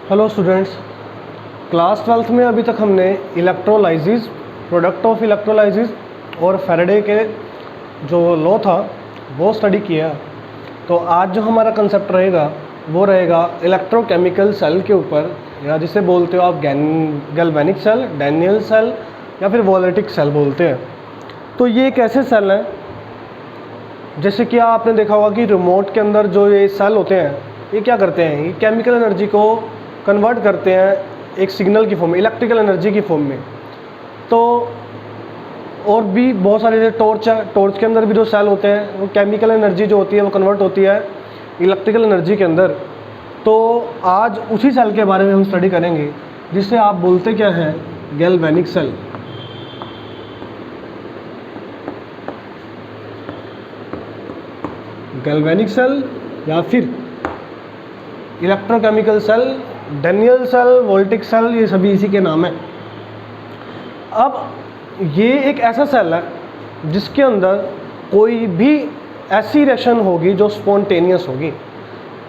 Hello students, class 12th में अभी तक हमने इलेक्ट्रोलाइसिस, प्रोडक्ट ऑफ इलेक्ट्रोलाइसिस और फैराडे के जो लॉ था वो स्टडी किया। तो आज जो हमारा कंसेप्ट रहेगा वो रहेगा इलेक्ट्रोकेमिकल सेल के ऊपर, या जिसे बोलते हो आप गैल्वेनिक सेल, डैनियल सेल या फिर वोलेटिक सेल बोलते हैं। तो ये एक ऐसे सेल हैं जैसे कि आपने देखा होगा कि रिमोट के अंदर जो ये सेल होते हैं ये क्या करते हैं, ये केमिकल एनर्जी को कन्वर्ट करते हैं एक सिग्नल की फॉर्म में, इलेक्ट्रिकल एनर्जी की फॉर्म में। तो और भी बहुत सारे टॉर्च है, टॉर्च के अंदर भी जो सेल होते हैं वो केमिकल एनर्जी जो होती है वो कन्वर्ट होती है इलेक्ट्रिकल एनर्जी के अंदर। तो आज उसी सेल के बारे में हम स्टडी करेंगे जिसे आप बोलते क्या है, गैल्वेनिक सेल। गैल्वेनिक सेल या फिर electrochemical cell, Daniell cell, voltaic cell, ये सभी इसी के नाम हैं। अब ये एक ऐसा सेल है जिसके अंदर कोई भी ऐसी रिएक्शन होगी जो स्पॉन्टेनियस होगी।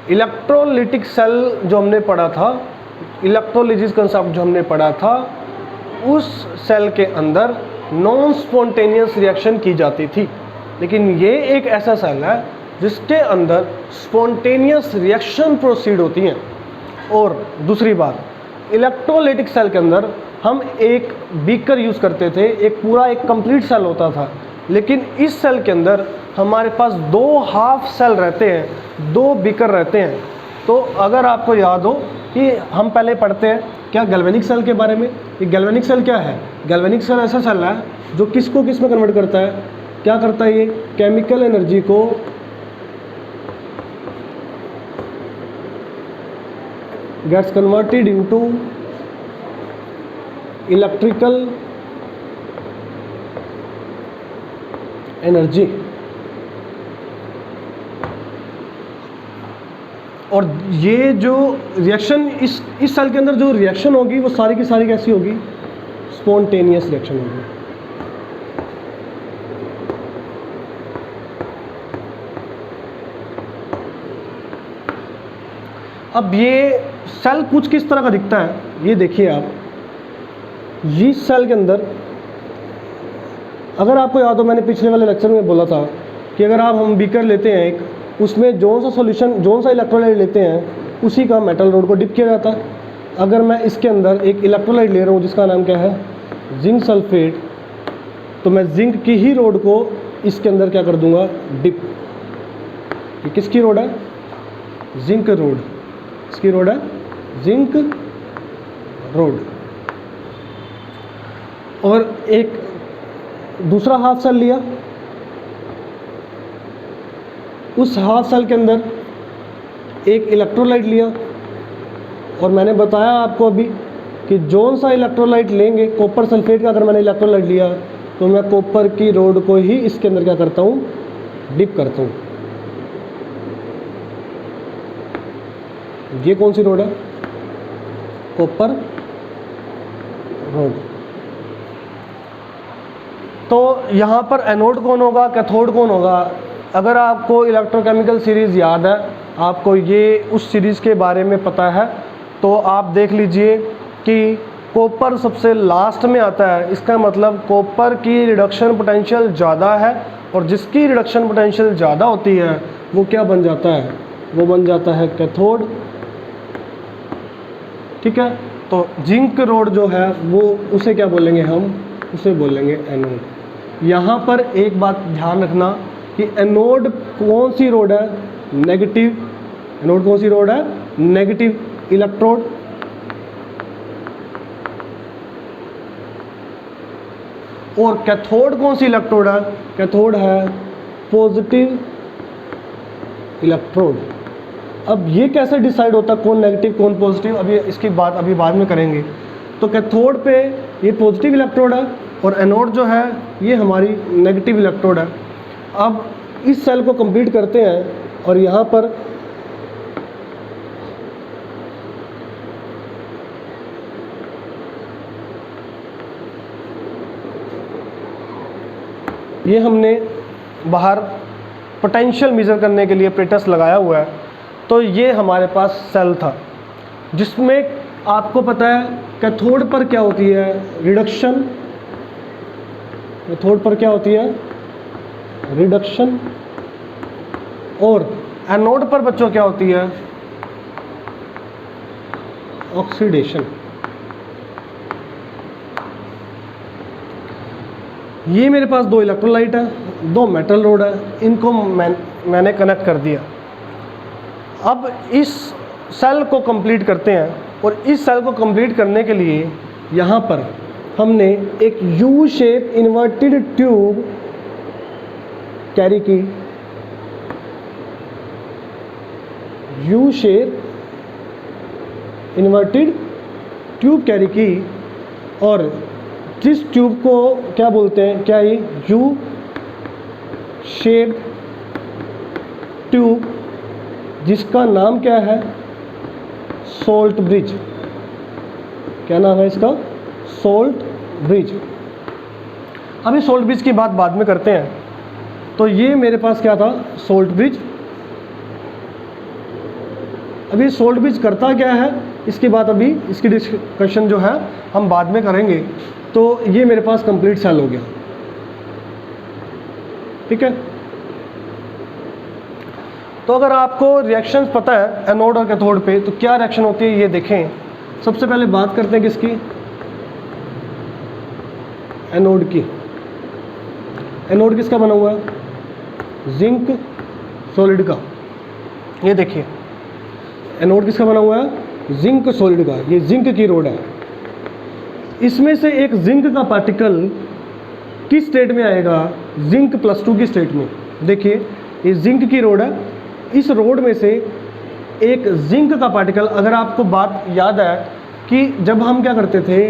इलेक्ट्रोलिटिक सेल जो हमने पढ़ा था, इलेक्ट्रोलिसिस कंसेप्ट जो हमने पढ़ा था, उस सेल के अंदर नॉन स्पॉन्टेनियस रिएक्शन की जाती थी। लेकिन ये एक ऐसा सेल है जिसके अंदर स्पॉन्टेनियस रिएक्शन प्रोसीड होती हैं। और दूसरी बात, इलेक्ट्रोलाइटिक सेल के अंदर हम एक बीकर यूज़ करते थे, एक पूरा एक कंप्लीट सेल होता था। लेकिन इस सेल के अंदर हमारे पास दो हाफ सेल रहते हैं, दो बीकर रहते हैं। तो अगर आपको याद हो कि हम पहले पढ़ते हैं क्या गैल्वेनिक सेल के बारे में। ये गैल्वेनिक सेल क्या है? गैल्वेनिक सेल ऐसा सेल है जो किसको किस में कन्वर्ट करता है, क्या करता है, ये केमिकल एनर्जी को gets converted into electrical energy। और ये जो रिएक्शन इस सेल के अंदर जो रिएक्शन होगी वो सारी की सारी कैसी होगी, स्पॉन्टेनियस रिएक्शन होगी। अब ये सेल कुछ किस तरह का दिखता है, ये देखिए आप। ये सेल के अंदर अगर आपको याद हो, मैंने पिछले वाले लेक्चर में बोला था कि अगर हम बीकर लेते हैं एक, उसमें जौन सा सॉल्यूशन, जौन सा इलेक्ट्रोलाइट लेते हैं उसी का मेटल रोड को डिप किया जाता है। अगर मैं इसके अंदर एक इलेक्ट्रोलाइट ले रहा हूँ जिसका नाम क्या है, जिंक सल्फेट, तो मैं जिंक की ही रोड को इसके अंदर क्या कर दूंगा, डिप। ये किसकी रोड है? Zinc road. इसकी रोड है जिंक रोड। और एक दूसरा हाफ सेल लिया, उस हाफ सेल के अंदर एक इलेक्ट्रोलाइट लिया। और मैंने बताया आपको अभी कि जौन सा इलेक्ट्रोलाइट लेंगे, कॉपर सल्फेट का अगर मैंने इलेक्ट्रोलाइट लिया तो मैं कॉपर की रोड को ही इसके अंदर क्या करता हूँ, डिप करता हूँ। ये कौन सी रोड है? Copper road. तो यहाँ पर एनोड कौन होगा, कैथोड कौन होगा? अगर आपको इलेक्ट्रोकेमिकल सीरीज़ याद है, आपको ये उस सीरीज़ के बारे में पता है, तो आप देख लीजिए कि कॉपर सबसे लास्ट में आता है। इसका मतलब कॉपर की रिडक्शन पोटेंशियल ज़्यादा है, और जिसकी रिडक्शन पोटेंशियल ज़्यादा होती है वो क्या बन जाता है, वो बन जाता है कैथोड। ठीक है, तो जिंक रोड जो है वो उसे क्या बोलेंगे हम, उसे बोलेंगे एनोड। यहाँ पर एक बात ध्यान रखना कि एनोड कौन सी रोड है, नेगेटिव। एनोड कौन सी रोड है, नेगेटिव इलेक्ट्रोड। और कैथोड कौन सी इलेक्ट्रोड है, कैथोड है पॉजिटिव इलेक्ट्रोड। अब ये कैसे डिसाइड होता है कौन नेगेटिव कौन पॉजिटिव, अभी इसकी बात अभी बाद में करेंगे। तो कैथोड पे ये पॉजिटिव इलेक्ट्रोड है और एनोड जो है ये हमारी नेगेटिव इलेक्ट्रोड है। अब इस सेल को कंप्लीट करते हैं और यहाँ पर ये हमने बाहर पोटेंशियल मेजर करने के लिए प्रेटस लगाया हुआ है। तो ये हमारे पास सेल था। जिसमें आपको पता है कैथोड पर क्या होती है, रिडक्शन, कैथोड पर क्या होती है, रिडक्शन, और एनोड पर बच्चों क्या होती है, ऑक्सीडेशन। ये मेरे पास दो इलेक्ट्रोलाइट है, दो मेटल रोड है, इनको मैंने कनेक्ट कर दिया। अब इस सेल को कंप्लीट करते हैं, और इस सेल को कंप्लीट करने के लिए यहाँ पर हमने एक U shape inverted tube carry की, U shape inverted tube carry की, और जिस ट्यूब को क्या बोलते हैं, क्या ये यू शेप ट्यूब, जिसका नाम क्या है, सोल्ट ब्रिज। क्या नाम है इसका, सोल्ट ब्रिज। अभी सोल्ट ब्रिज की बात बाद में करते हैं। तो ये मेरे पास क्या था, सोल्ट ब्रिज। अभी सोल्ट ब्रिज करता क्या है, इसकी बात अभी, इसकी डिस्कशन जो है हम बाद में करेंगे। तो ये मेरे पास कंप्लीट सेल हो गया, ठीक है। तो अगर आपको रिएक्शंस पता है एनोड और कैथोड पे, तो क्या रिएक्शन होती है ये देखें। सबसे पहले बात करते हैं किसकी, एनोड की। एनोड किसका बना हुआ है, जिंक सॉलिड का। ये देखिए एनोड किसका बना हुआ है, जिंक सॉलिड का। ये जिंक की रोड है। इसमें से एक जिंक का पार्टिकल किस स्टेट में आएगा, जिंक +2 की स्टेट में। देखिए ये जिंक की रोड है, इस रोड में से एक जिंक का पार्टिकल, अगर आपको बात याद है कि जब हम क्या करते थे,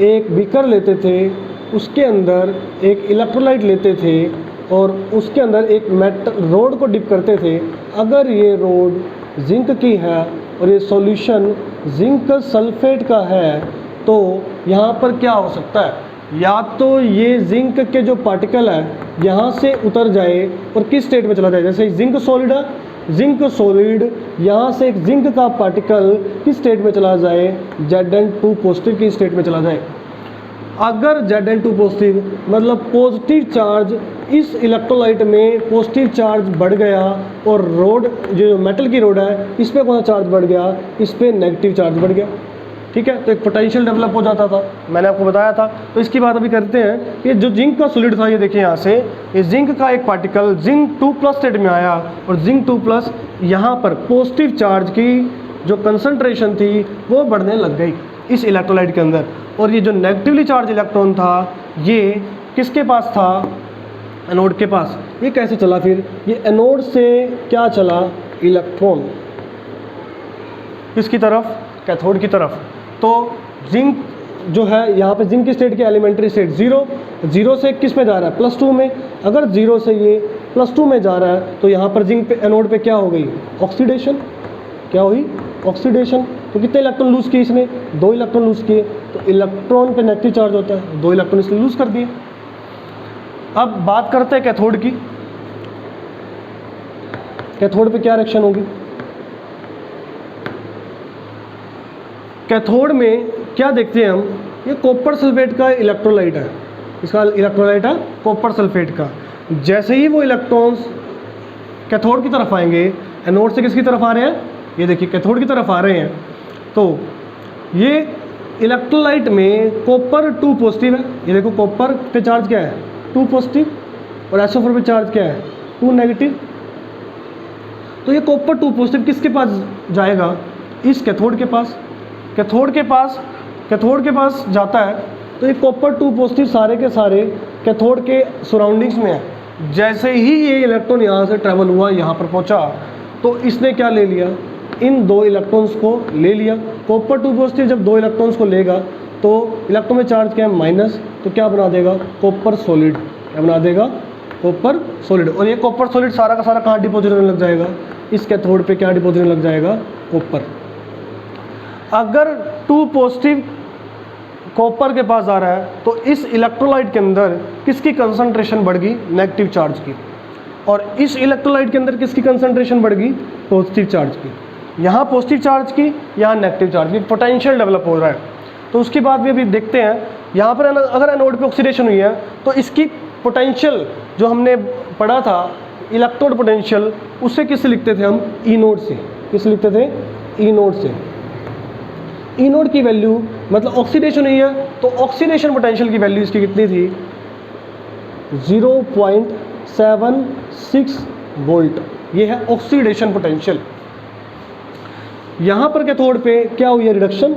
एक बीकर लेते थे, उसके अंदर एक इलेक्ट्रोलाइट लेते थे और उसके अंदर एक मेटल रोड को डिप करते थे। अगर ये रोड जिंक की है और ये सॉल्यूशन जिंक सल्फेट का है, तो यहाँ पर क्या हो सकता है, या तो ये जिंक के जो पार्टिकल है यहाँ से उतर जाए और किस स्टेट में चला जाए, जैसे जिंक सॉलिड है, जिंक सॉलिड यहाँ से एक जिंक का पार्टिकल किस स्टेट में चला जाए, Zn2 पॉजिटिव की स्टेट में चला जाए। अगर Zn2 पॉजिटिव मतलब पॉजिटिव चार्ज, इस इलेक्ट्रोलाइट में पॉजिटिव चार्ज बढ़ गया और रोड जो मेटल की रोड है इस पर कौन सा चार्ज बढ़ गया, इस पर नेगेटिव चार्ज बढ़ गया, ठीक है। तो एक पोटेंशियल डेवलप हो जाता था, मैंने आपको बताया था। तो इसकी बात अभी करते हैं कि जो जिंक का सॉलिड था, ये देखिए यहाँ से, ये जिंक का एक पार्टिकल जिंक 2+ स्टेट में आया और जिंक 2+ यहाँ पर पॉजिटिव चार्ज की जो कंसंट्रेशन थी वो बढ़ने लग गई इस इलेक्ट्रोलाइट के अंदर। और ये जो नेगेटिवली चार्ज इलेक्ट्रॉन था ये किसके पास था, एनोड के पास। ये कैसे चला फिर, ये एनोड से क्या चला, इलेक्ट्रॉन किसकी तरफ, कैथोड की तरफ। तो जिंक जो है यहाँ पे जिंक की स्टेट की एलिमेंट्री स्टेट 0 से किस पे जा रहा है, +2 में। अगर 0 से ये +2 में जा रहा है तो यहाँ पर जिंक पे एनोड पे क्या हो गई, ऑक्सीडेशन। क्या हुई, ऑक्सीडेशन। तो कितने इलेक्ट्रॉन लूज किए इसने, 2 इलेक्ट्रॉन लूज किए। तो इलेक्ट्रॉन पे नेगेटिव चार्ज होता है, 2 इलेक्ट्रॉन इसने लूज कर दिए। अब बात करते हैं कैथोड की। कैथोड पे क्या रिएक्शन होगी, कैथोड में क्या देखते हैं हम, ये कॉपर सल्फेट का इलेक्ट्रोलाइट है, इसका इलेक्ट्रोलाइट है कॉपर सल्फेट का। जैसे ही वो इलेक्ट्रॉन्स कैथोड की तरफ आएंगे, एनोड से किसकी तरफ आ रहे हैं, ये देखिए कैथोड की तरफ आ रहे हैं। तो ये इलेक्ट्रोलाइट में कॉपर 2 पॉजिटिव है, ये देखो कॉपर पे चार्ज क्या है, 2 पॉजिटिव, और SO4 पे चार्ज क्या है, 2 नेगेटिव। तो ये कॉपर 2 पॉजिटिव किसके पास जाएगा, इस कैथोड के पास। कैथोड के पास जाता है तो ये कॉपर 2 पॉजिटिव सारे के सारे कैथोड के सराउंडिंग्स में है। जैसे ही ये इलेक्ट्रॉन यहाँ से ट्रैवल हुआ, यहाँ पर पहुँचा, तो इसने क्या ले लिया, इन 2 इलेक्ट्रॉन्स को ले लिया। कॉपर 2 पॉजिटिव जब 2 इलेक्ट्रॉन्स को लेगा तो इलेक्ट्रॉन में चार्ज क्या है, माइनस, तो क्या बना देगा, कॉपर सॉलिड। क्या बना देगा, कॉपर सॉलिड। और ये कॉपर सॉलिड सारा का सारा कहाँ डिपोजिट होने लग जाएगा, इस कैथोड पे क्या डिपोजिट होने लग जाएगा, कॉपर। अगर 2 पॉजिटिव कॉपर के पास आ रहा है तो इस इलेक्ट्रोलाइट के अंदर किसकी कंसंट्रेशन बढ़ गई, नेगेटिव चार्ज की। और इस इलेक्ट्रोलाइट के अंदर किसकी कंसंट्रेशन बढ़ गई, पॉजिटिव चार्ज की। यहाँ पॉजिटिव चार्ज की, यहाँ नेगेटिव चार्ज की, पोटेंशियल डेवलप हो रहा है। तो उसके बाद भी अभी देखते हैं, यहाँ पर अगर एनोड पे ऑक्सीडेशन हुई है तो इसकी पोटेंशियल जो हमने पढ़ा था इलेक्ट्रोड पोटेंशियल, उससे किससे लिखते थे हम, ई नोड से। किससे लिखते थे, ई नोड से। ई नोड की वैल्यू मतलब ऑक्सीडेशन हुई है तो ऑक्सीडेशन पोटेंशियल की वैल्यू इसकी कितनी थी, 0.76 वोल्ट। ये है ऑक्सीडेशन पोटेंशियल। यहाँ पर कैथोड पे क्या हुई है, रिडक्शन।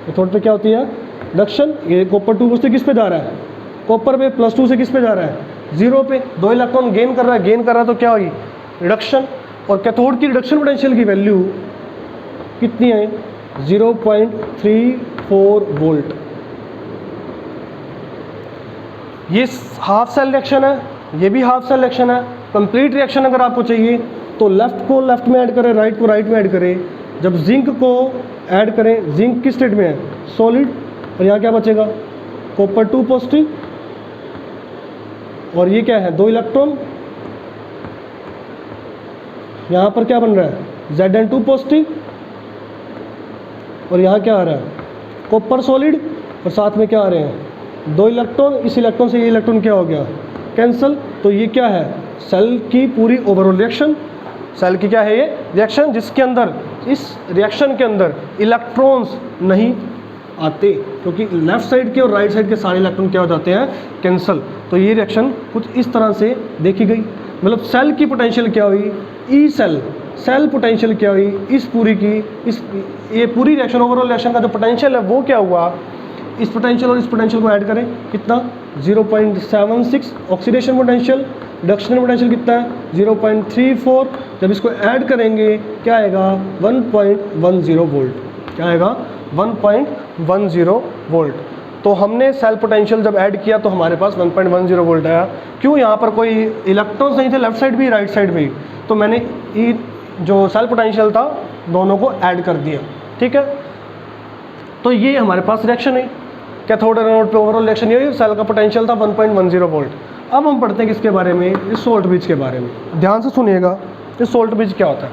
कैथोड पे क्या होती है, रिडक्शन। ये कॉपर 2 से किस पे जा रहा है, कॉपर पे +2 से किस पे जा रहा है, 0 पे। 2 इलेक्ट्रॉन गेन कर रहा है, तो क्या हुई, रिडक्शन। और कैथोड की रिडक्शन पोटेंशियल की वैल्यू कितनी है, 0.34 वोल्ट। ये हाफ सेल रिएक्शन है, ये भी हाफ सेल रिएक्शन है। कंप्लीट रिएक्शन अगर आपको चाहिए तो लेफ्ट को लेफ्ट में ऐड करें, राइट को राइट में ऐड करें। जब जिंक को ऐड करें, जिंक किस स्टेट में है, सॉलिड, और यहाँ क्या बचेगा, कॉपर 2 पॉजिटिव, और ये क्या है, 2 इलेक्ट्रॉन। यहाँ पर क्या बन रहा है, Zn2 पॉजिटिव, और यहाँ क्या आ रहा है, कॉपर सॉलिड, और साथ में क्या आ रहे हैं, 2 इलेक्ट्रॉन। इस इलेक्ट्रॉन से ये इलेक्ट्रॉन क्या हो गया, कैंसिल। तो ये क्या है, सेल की पूरी ओवरऑल रिएक्शन। सेल की क्या है ये रिएक्शन, जिसके अंदर, इस रिएक्शन के अंदर इलेक्ट्रॉन्स नहीं आते, क्योंकि लेफ्ट साइड के और राइट साइड के सारे इलेक्ट्रॉन क्या हो जाते हैं, कैंसिल। तो ये रिएक्शन कुछ इस तरह से देखी गई। मतलब सेल की पोटेंशियल क्या हुई, ई सेल, सेल पोटेंशियल क्या हुई इस पूरी की, इस ये पूरी रिएक्शन, ओवरऑल रिएक्शन का जो पोटेंशियल है वो क्या हुआ, इस पोटेंशियल और इस पोटेंशियल को ऐड करें, कितना, 0.76 ऑक्सीडेशन पोटेंशियल। रिडक्शन पोटेंशियल कितना है, 0.34। जब इसको ऐड करेंगे क्या आएगा, 1.10 वोल्ट। क्या आएगा, 1.10 वोल्ट। तो हमने सेल पोटेंशियल जब ऐड किया तो हमारे पास 1.10 वोल्ट आया। क्यों, यहाँ पर कोई इलेक्ट्रॉन्स नहीं थे, लेफ्ट साइड भी राइट साइड भी, तो मैंने जो सेल पोटेंशियल था दोनों को ऐड कर दिया। ठीक है, तो ये हमारे पास रिएक्शन है। कैथोड एनोड पे ओवरऑल रिएक्शन ये, सेल का पोटेंशियल था 1.10 वोल्ट। अब हम पढ़ते हैं किसके बारे में, इस सोल्ट ब्रिज के बारे में। ध्यान से सुनिएगा, इस सोल्ट ब्रिज क्या होता है।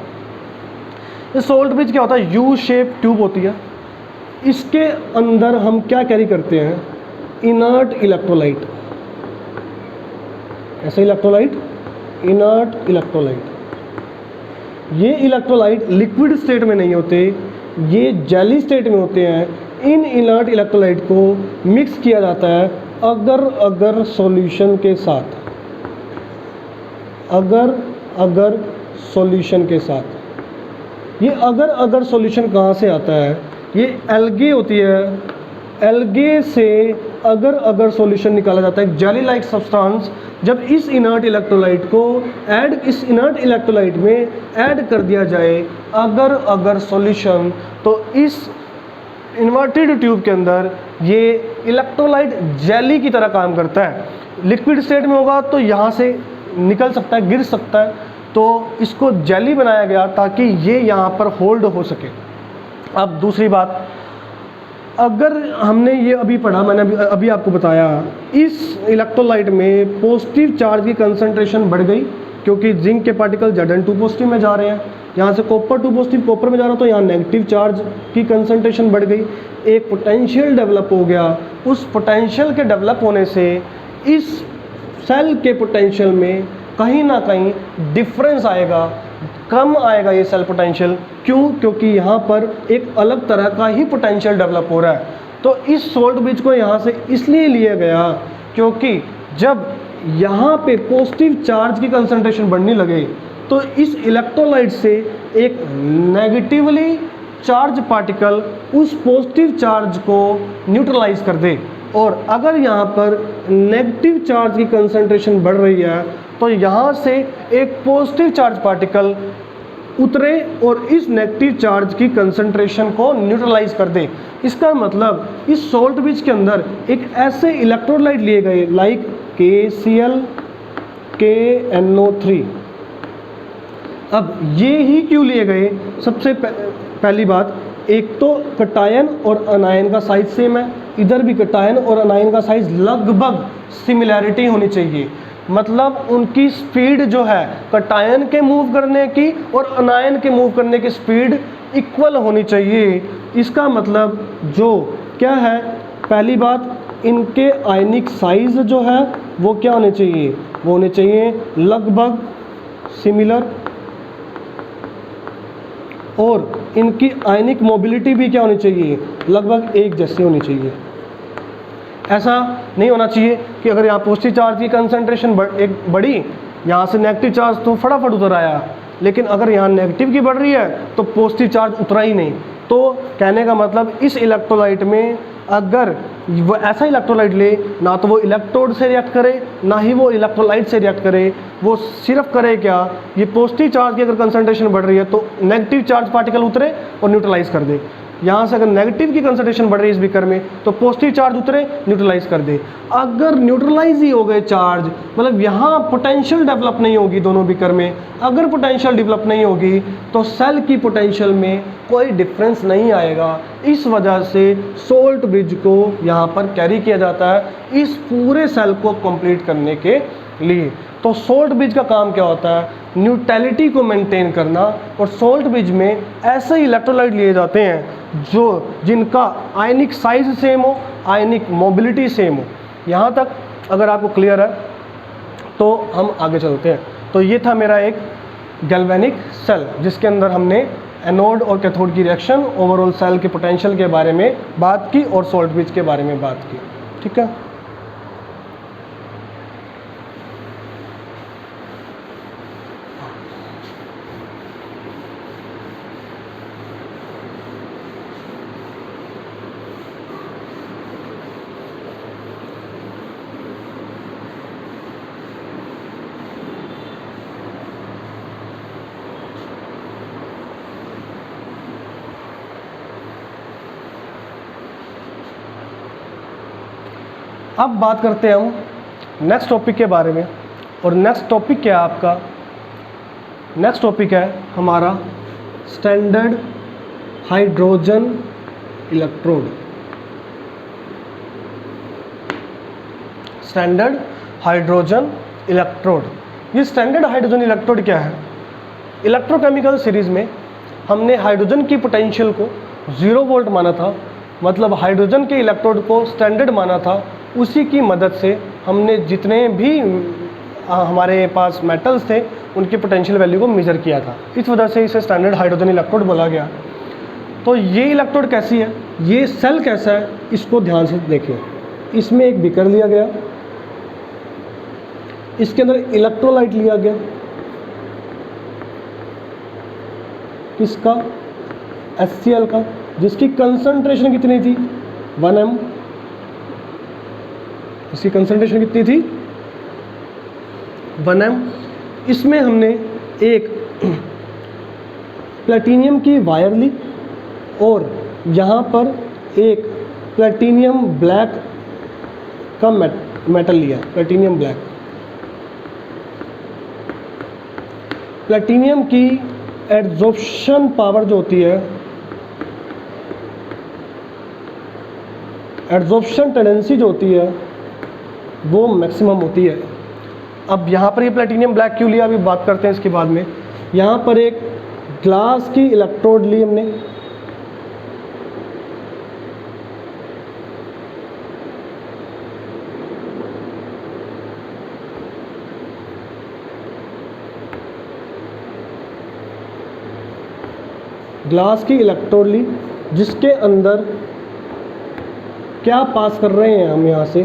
इस सोल्ट ब्रिज क्या होता है, यू शेप ट्यूब होती है। इसके अंदर हम क्या कैरी करते हैं, इनर्ट इलेक्ट्रोलाइट। ऐसा इलेक्ट्रोलाइट, इनर्ट इलेक्ट्रोलाइट। ये इलेक्ट्रोलाइट लिक्विड स्टेट में नहीं होते, ये जेली स्टेट में होते हैं। इन इनर्ट इलेक्ट्रोलाइट को मिक्स किया जाता है अगर सॉल्यूशन के साथ, अगर सॉल्यूशन के साथ। ये अगर सॉल्यूशन कहाँ से आता है, ये एल्गे होती है, एल्गे से अगर सॉल्यूशन निकाला जाता है, जेली लाइक सब्सटेंस। जब इस इनर्ट इलेक्ट्रोलाइट को इस इनर्ट इलेक्ट्रोलाइट में ऐड कर दिया जाए अगर सॉल्यूशन, तो इस इन्वर्टेड ट्यूब के अंदर ये इलेक्ट्रोलाइट जेली की तरह काम करता है। लिक्विड स्टेट में होगा तो यहाँ से निकल सकता है, गिर सकता है, तो इसको जेली बनाया गया ताकि ये यहाँ पर होल्ड हो सके। अब दूसरी बात, अगर हमने ये अभी पढ़ा, मैंने अभी आपको बताया, इस इलेक्ट्रोलाइट में पॉजिटिव चार्ज की कंसंट्रेशन बढ़ गई क्योंकि जिंक के पार्टिकल Zn2 पॉजिटिव में जा रहे हैं। यहाँ से कॉपर 2 पॉजिटिव कॉपर में जा रहा, तो यहाँ नेगेटिव चार्ज की कंसंट्रेशन बढ़ गई। एक पोटेंशियल डेवलप हो गया। उस पोटेंशियल के डेवलप होने से इस सेल के पोटेंशियल में कहीं ना कहीं डिफरेंस आएगा, कम आएगा ये सेल पोटेंशियल। क्यों, क्योंकि यहाँ पर एक अलग तरह का ही पोटेंशियल डेवलप हो रहा है। तो इस सोल्ट ब्रिज को यहाँ से इसलिए लिया गया क्योंकि जब यहाँ पे पॉजिटिव चार्ज की कंसंट्रेशन बढ़ने लगे तो इस इलेक्ट्रोलाइट से एक नेगेटिवली चार्ज पार्टिकल उस पॉजिटिव चार्ज को न्यूट्रलाइज कर दे। और अगर यहाँ पर नेगेटिव चार्ज की कंसंट्रेशन बढ़ रही है तो यहाँ से एक पॉजिटिव चार्ज पार्टिकल उतरे और इस नेगेटिव चार्ज की कंसंट्रेशन को न्यूट्रलाइज कर दे। इसका मतलब इस सोल्ट ब्रिज के अंदर एक ऐसे इलेक्ट्रोलाइट लिए गए लाइक KCl, KNO3। अब ये ही क्यों लिए गए, सबसे पहली बात, एक तो कटायन और अनायन का साइज सेम है, इधर भी कटायन और अनायन का साइज लगभग सिमिलैरिटी होनी चाहिए। मतलब उनकी स्पीड जो है कटायन के मूव करने की और अनायन के मूव करने की स्पीड इक्वल होनी चाहिए। इसका मतलब जो क्या है, पहली बात इनके आयनिक साइज जो है वो क्या होने चाहिए, वो होने चाहिए लगभग सिमिलर, और इनकी आयनिक मोबिलिटी भी क्या होनी चाहिए, लगभग एक जैसी होनी चाहिए। ऐसा नहीं होना चाहिए कि अगर यहाँ पॉजिटिव चार्ज की कंसंट्रेशन एक बढ़ी, यहाँ से नेगेटिव चार्ज तो फटाफट उतर आया, लेकिन अगर यहाँ नेगेटिव की बढ़ रही है तो पॉजिटिव चार्ज उतरा ही नहीं। तो कहने का मतलब इस इलेक्ट्रोलाइट में अगर वो ऐसा इलेक्ट्रोलाइट ले, ना तो वो इलेक्ट्रोड से रिएक्ट करे, ना ही वो इलेक्ट्रोलाइट से रिएक्ट करे, वो सिर्फ करे क्या, ये पॉजिटिव चार्ज की अगर कंसंट्रेशन बढ़ रही है तो नेगेटिव चार्ज पार्टिकल उतरे और न्यूट्रलाइज कर दे। यहाँ से अगर नेगेटिव की कंसंट्रेशन बढ़ रही है इस बीकर में तो पॉजिटिव चार्ज उतरे, न्यूट्रलाइज कर दे। अगर न्यूट्रलाइज ही हो गए चार्ज, मतलब यहाँ पोटेंशियल डेवलप नहीं होगी दोनों बीकर में, अगर पोटेंशियल डेवलप नहीं होगी तो सेल की पोटेंशियल में कोई डिफरेंस नहीं आएगा। इस वजह से सोल्ट ब्रिज को यहाँ पर कैरी किया जाता है इस पूरे सेल को कंप्लीट करने के लिए। तो सोल्ट ब्रिज का काम क्या होता है, न्यूट्रलिटी को मेंटेन करना, और सोल्ट ब्रिज में ऐसे इलेक्ट्रोलाइट लिए जाते हैं जो जिनका आयनिक साइज सेम हो, आयनिक मोबिलिटी सेम हो। यहाँ तक अगर आपको क्लियर है तो हम आगे चलते हैं। तो ये था मेरा एक गैल्वेनिक सेल जिसके अंदर हमने एनोड और कैथोड की रिएक्शन, ओवरऑल सेल के पोटेंशियल के बारे में बात की और सोल्ट ब्रिज के बारे में बात की। ठीक है, अब बात करते हैं हम नेक्स्ट टॉपिक के बारे में। और नेक्स्ट टॉपिक क्या है आपका, नेक्स्ट टॉपिक है हमारा standard hydrogen electrode. Standard hydrogen electrode, ये स्टैंडर्ड हाइड्रोजन इलेक्ट्रोड क्या है, इलेक्ट्रोकेमिकल सीरीज में हमने हाइड्रोजन की पोटेंशियल को 0 वोल्ट माना था, मतलब हाइड्रोजन के इलेक्ट्रोड को स्टैंडर्ड माना था। उसी की मदद से हमने जितने भी हमारे पास मेटल्स थे उनकी पोटेंशियल वैल्यू को मेजर किया था। इस वजह से इसे स्टैंडर्ड हाइड्रोजन इलेक्ट्रोड बोला गया। तो ये इलेक्ट्रोड कैसी है, ये सेल कैसा है, इसको ध्यान से देखिए। इसमें एक बीकर लिया गया, इसके अंदर इलेक्ट्रोलाइट लिया गया, किसका, HCl का, जिसकी कंसंट्रेशन कितनी थी 1m। इसकी कंसंट्रेशन कितनी थी 1m। इसमें हमने एक प्लेटिनियम की वायर ली और यहाँ पर एक प्लेटिनियम ब्लैक का मेटल लिया, प्लेटिनियम ब्लैक। प्लेटिनियम की एड्सॉर्प्शन पावर जो होती है, एड्सॉर्प्शन टेंडेंसी जो होती है वो मैक्सिमम होती है। अब यहाँ पर ये प्लेटिनियम ब्लैक क्यों लिया, अभी बात करते हैं इसके बाद में। यहाँ पर एक ग्लास की इलेक्ट्रोड ली हमने, ग्लास की इलेक्ट्रोड ली, जिसके अंदर क्या पास कर रहे हैं हम यहाँ से,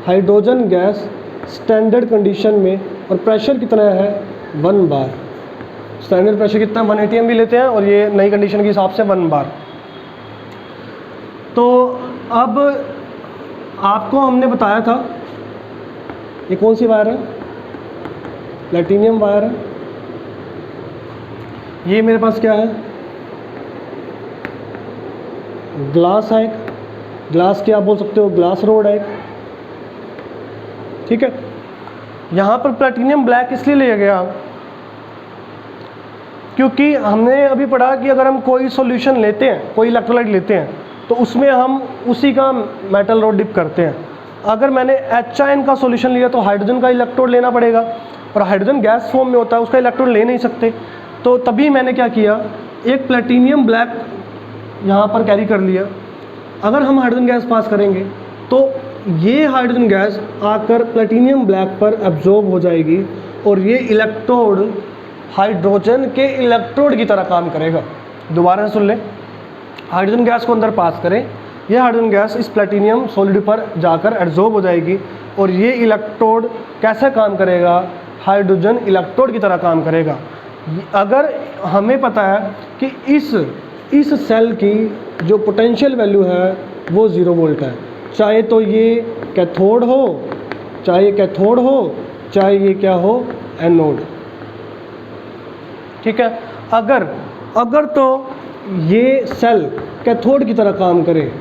हाइड्रोजन गैस स्टैंडर्ड कंडीशन में, और प्रेशर कितना है 1 बार। स्टैंडर्ड प्रेशर कितना 1 atm भी लेते हैं और ये नई कंडीशन के हिसाब से 1 बार। तो अब आपको हमने बताया था ये कौन सी वायर है, प्लेटिनियम वायर है। ये मेरे पास क्या है, ग्लास है, एक ग्लास की आप बोल सकते हो ग्लास रोड है, ठीक है। यहाँ पर प्लेटिनियम ब्लैक इसलिए लिया गया क्योंकि हमने अभी पढ़ा कि अगर हम कोई सॉल्यूशन लेते हैं, कोई इलेक्ट्रोलाइट लेते हैं, तो उसमें हम उसी का मेटल रोड डिप करते हैं। अगर मैंने एच आयन का सॉल्यूशन लिया तो हाइड्रोजन का इलेक्ट्रोड लेना पड़ेगा, और हाइड्रोजन गैस फॉर्म में होता है, उसका इलेक्ट्रोड ले नहीं सकते। तो तभी मैंने क्या किया, एक प्लेटिनियम ब्लैक यहाँ पर कैरी कर लिया। अगर हम हाइड्रोजन गैस पास करेंगे तो ये हाइड्रोजन गैस आकर प्लेटिनियम ब्लैक पर एब्जॉर्ब हो जाएगी, और ये इलेक्ट्रोड हाइड्रोजन के इलेक्ट्रोड की तरह काम करेगा। दोबारा से सुन लें, हाइड्रोजन गैस को अंदर पास करें, ये हाइड्रोजन गैस इस प्लेटिनियम सॉलिड पर जाकर एब्जॉर्ब हो जाएगी, और ये इलेक्ट्रोड कैसे काम करेगा, हाइड्रोजन इलेक्ट्रोड की तरह काम करेगा। अगर हमें पता है कि इस सेल की जो पोटेंशियल वैल्यू है वो 0 वोल्ट है, चाहे तो ये कैथोड हो, चाहे ये क्या हो, एनोड। ठीक है। अगर तो ये सेल कैथोड की तरह काम करे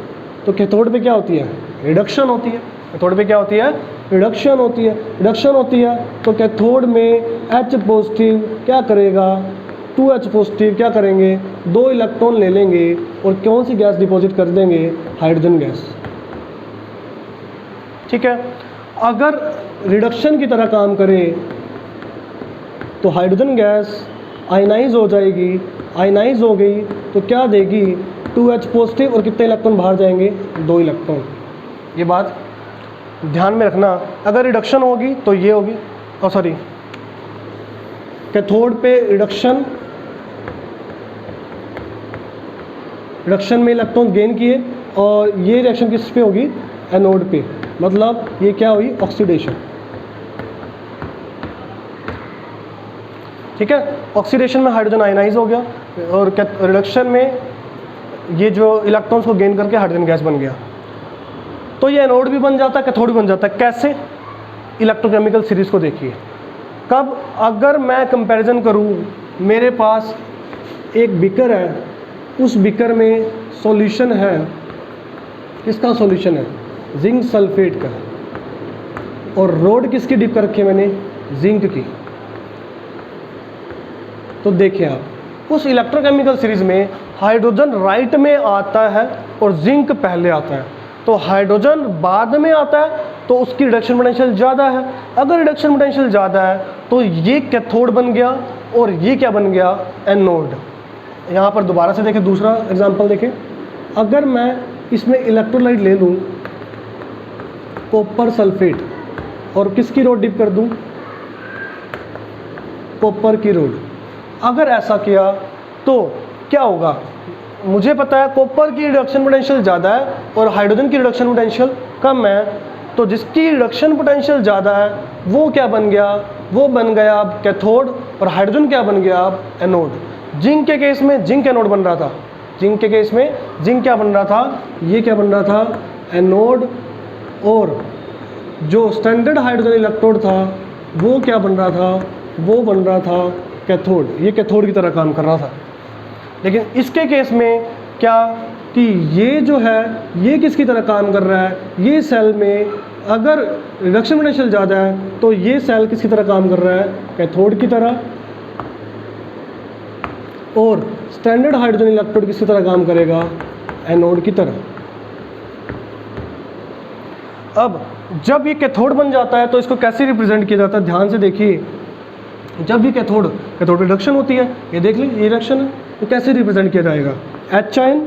तो कैथोड पे क्या होती है, रिडक्शन होती है। कैथोड पे क्या होती है, रिडक्शन होती है। तो कैथोड में H पॉजिटिव क्या करेगा, 2H पॉजिटिव क्या करेंगे, 2 इलेक्ट्रॉन ले लेंगे और कौन सी गैस डिपॉजिट कर देंगे, हाइड्रोजन गैस। ठीक है। अगर रिडक्शन की तरह काम करे तो हाइड्रोजन गैस आयनाइज हो जाएगी, आयनाइज हो गई तो क्या देगी, 2H पॉजिटिव, और कितने इलेक्ट्रॉन बाहर जाएंगे, 2 इलेक्ट्रॉन। ये बात ध्यान में रखना। अगर रिडक्शन होगी तो ये होगी, सॉरी, कैथोड पे रिडक्शन में इलेक्ट्रॉन गेन किए, और ये रिएक्शन किस पे होगी, एनोड पे। मतलब ये क्या हुई, ऑक्सीडेशन। ठीक है। ऑक्सीडेशन में हाइड्रोजन आयनाइज हो गया, और रिडक्शन में ये जो इलेक्ट्रॉन्स को गेन करके हाइड्रोजन गैस बन गया। तो ये एनोड भी बन जाता है, कैथोड भी बन जाता है। कैसे, इलेक्ट्रोकेमिकल सीरीज को देखिए। कब, अगर मैं कंपैरिजन करूं, मेरे पास एक बीकर है, उस बीकर में सॉल्यूशन है, किसका सॉल्यूशन है, जिंक सल्फेट का, और रोड किसकी डिप कर रखी है मैंने, जिंक की। तो देखिए आप, उस इलेक्ट्रोकेमिकल सीरीज में हाइड्रोजन राइट में आता है और जिंक पहले आता है। तो हाइड्रोजन बाद में आता है तो उसकी रिडक्शन पोटेंशियल ज़्यादा है। अगर रिडक्शन पोटेंशियल ज़्यादा है तो ये कैथोड बन गया, और ये क्या बन गया, एनोड। यहाँ पर दोबारा से देखें, दूसरा एग्जांपल देखें। अगर मैं इसमें इलेक्ट्रोलाइट ले लूँ, कॉपर सल्फेट, और किसकी रोड डिप कर दूँ, कॉपर की रोड। अगर ऐसा किया तो क्या होगा, मुझे पता है कॉपर की रिडक्शन पोटेंशियल ज़्यादा है और हाइड्रोजन की रिडक्शन पोटेंशियल कम है। तो जिसकी रिडक्शन पोटेंशियल ज़्यादा है वो क्या बन गया, वो बन गया अब कैथोड, और हाइड्रोजन क्या बन गया, अब एनोड। जिंक के केस में जिंक एनोड बन रहा था, जिंक के केस में जिंक क्या बन रहा था, ये क्या बन रहा था, एनोड। और जो स्टैंडर्ड हाइड्रोजन इलेक्ट्रोड था वो क्या बन रहा था, वो बन रहा था कैथोड। ये कैथोड की तरह काम कर रहा था। लेकिन इसके केस में क्या कि ये जो है ये किसकी तरह काम कर रहा है, ये सेल में अगर रिडक्शन पोटेंशियल ज़्यादा है तो ये सेल किसकी तरह काम कर रहा है, कैथोड की तरह। और स्टैंडर्ड हाइड्रोजन इलेक्ट्रोड किसकी तरह काम करेगा, एनोड की तरह। अब जब ये कैथोड बन जाता है तो इसको कैसे रिप्रेजेंट किया जाता है, ध्यान से देखिए। जब ये कैथोड रिडक्शन होती है, ये देख लीजिए, ये रिएक्शन है, तो कैसे रिप्रेजेंट किया जाएगा, एच आयन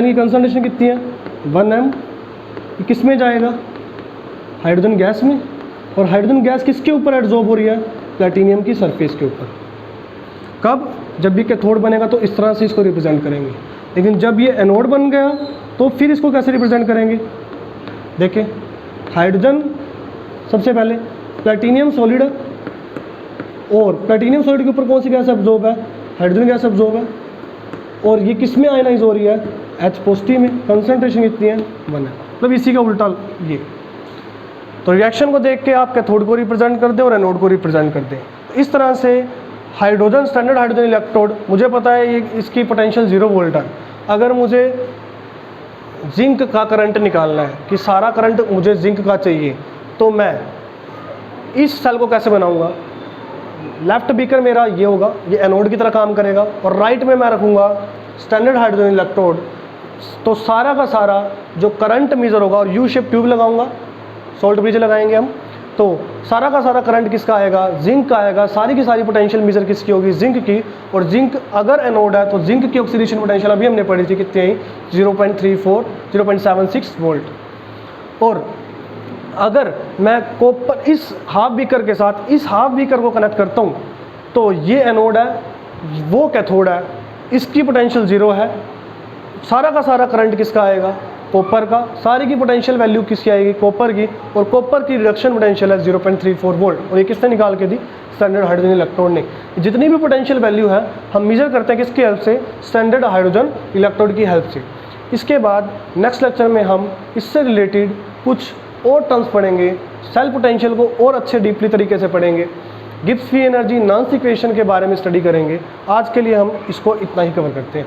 की कंसंट्रेशन कितनी है, 1m। किस में जाएगा, हाइड्रोजन गैस में। और हाइड्रोजन गैस किसके ऊपर एब्जॉर्ब हो रही है, प्लैटिनियम की सरफेस के ऊपर। कब, जब भी कैथोड बनेगा तो इस तरह से इसको रिप्रेजेंट करेंगे। लेकिन जब ये एनोड बन गया तो फिर इसको कैसे रिप्रेजेंट करेंगे, देखिए। हाइड्रोजन सबसे पहले प्लैटिनियम सॉलिड है, और प्लैटिनियम सॉलिड के ऊपर कौन सी गैस एब्जॉर्ब है, हाइड्रोजन गैस एब्जॉर्ब है। और ये किस में आयनाइज हो रही है, H पॉजिटिव में। कंसंट्रेशन कितनी है, 1 है। मतलब इसी का उल्टा ये। तो रिएक्शन को देख के आप कैथोड को रिप्रेजेंट कर दें और एनोड को रिप्रेजेंट कर दें। इस तरह से हाइड्रोजन, स्टैंडर्ड हाइड्रोजन इलेक्ट्रोड, मुझे पता है ये इसकी पोटेंशियल 0 वोल्ट है। अगर मुझे जिंक का करंट निकालना है कि सारा करंट मुझे जिंक का चाहिए, तो मैं इस सेल को कैसे बनाऊंगा, लेफ्ट बीकर मेरा ये होगा, ये एनोड की तरह काम करेगा, और राइट में मैं रखूँगा स्टैंडर्ड हाइड्रोजन इलेक्ट्रोड, तो सारा का सारा जो करंट मेजर होगा, और यू शेप ट्यूब लगाऊंगा, सॉल्ट ब्रिज लगाएंगे हम, तो सारा का सारा करंट किसका आएगा, जिंक का आएगा। सारी की सारी पोटेंशियल मेजर किसकी होगी, जिंक की। और जिंक अगर एनोड है तो जिंक की ऑक्सीडेशन पोटेंशियल अभी हमने पढ़ी थी कितनी आई, 0.34 0.76 वोल्ट। और अगर मैं कॉपर इस हाफ बीकर के साथ इस हाफ बीकर को कनेक्ट करता हूँ, तो ये एनोड है, वो कैथोड है, इसकी पोटेंशियल 0 है। सारा का सारा करंट किसका आएगा, कॉपर का। सारी की पोटेंशियल वैल्यू किसकी आएगी, कॉपर की। और कॉपर की रिडक्शन पोटेंशियल है 0.34 वोल्ट। और ये किसने निकाल के दी, स्टैंडर्ड हाइड्रोजन इलेक्ट्रोड ने। जितनी भी पोटेंशियल वैल्यू है हम मेजर करते हैं किसकी हेल्प से, स्टैंडर्ड हाइड्रोजन इलेक्ट्रोड की हेल्प से। इसके बाद नेक्स्ट लेक्चर में हम इससे रिलेटेड कुछ और टर्म्स पढ़ेंगे, सेल पोटेंशियल को और अच्छे डीपली तरीके से पढ़ेंगे, गिब्स फ्री एनर्जी, नॉन्स इक्वेशन के बारे में स्टडी करेंगे। आज के लिए हम इसको इतना ही कवर करते हैं।